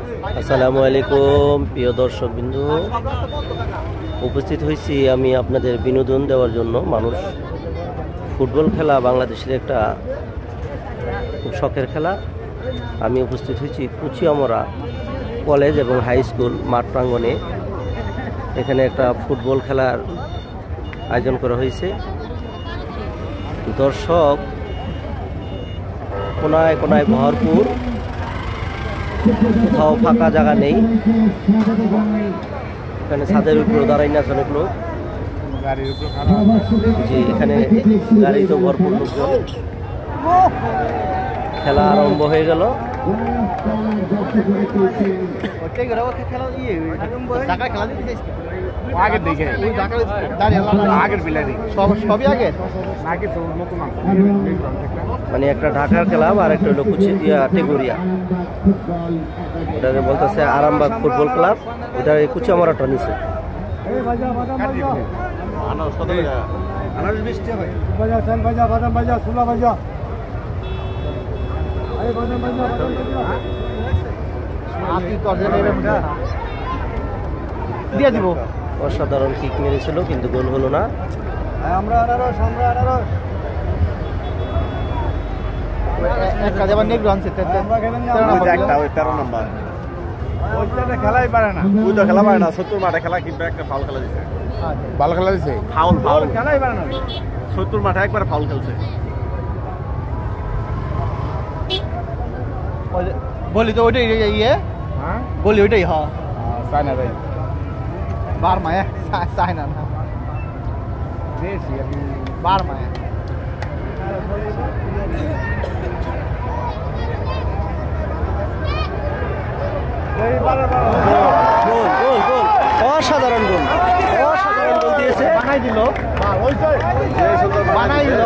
আসসালামু আলাইকুম প্রিয় দর্শকবৃন্দ, উপস্থিত হয়েছি আমি আপনাদের বিনোদন দেওয়ার জন্য। মানুষ ফুটবল খেলা বাংলাদেশের একটা খুব শখের খেলা। আমি উপস্থিত হয়েছি কুচিয়ামরা কলেজ এবং হাই স্কুল মাঠ প্রাঙ্গণে। এখানে একটা ফুটবল খেলার আয়োজন করা হয়েছে। দর্শক কোনায় কোনায় ভরপুর, কোথাও ফাঁকা জায়গা নেই। এখানে ছাদের উপর দাঁড়াই না অনেক লোক, জি এখানে গাড়ি তো ভরপুর লোকজন। খেলা আরম্ভ হয়ে গেল। মানে একটা ঢাকার ক্লাব আর একটা হলো টেগুরিয়া, ওটাকে বলতেছে আরামবাগ ফুটবল ক্লাব, ওটা কুচিয়ামরাটা নিচে। অসাধারণ কিক মেরেছিল কিন্তু গোল হলো না। খেলাই পারে না, খেলা পারে না। 70 মাঠে খেলা কিন্তু একটা ফাউল খেলা দিচ্ছে, ভালো খেলা দিচ্ছে। ফাউল খেলাই পারে না, 70 মাঠে একবার ফাউল খেলছে। বলি তো ওইটাই ইয়ে, বলি ওইটাই হ্যাঁ চায়না ভাই বার মায়া চায়না না বার মায়া। অসাধারণ গোল, অসাধারণ গোল দিয়েছে, বানাই দিল বানাই দিল।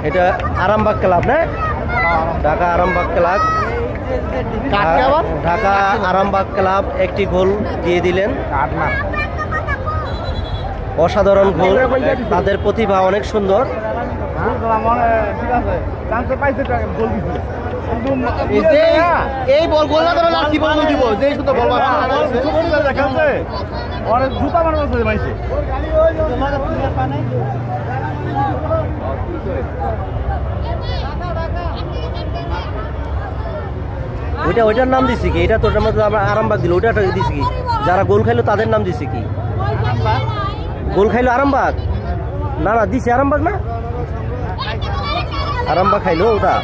এটা আরামবাগ ক্লাব না, ঢাকা আরামবাগ ক্লাব। ঢাকা আরামবাগ ক্লাব একটি গোল দিয়ে দিলেন। অসাধারণ গোল, তাদের প্রতিভা অনেক সুন্দর। এই বল গোল না করে লাঠি বল দিব, যে সুন্দর বল জুতা বানানো মাইছে। ওইটার নাম দিছি কি? এটা তোর মধ্যে আমরা আরামবাগ দিল, ওইটা দিছি কি? যারা গোল খাইলো তাদের নাম দিছি কি? গোল খাইলো আরামবাগ না, না দিছে আরামবাগ না, আরামবাগ খাইলো ওটা।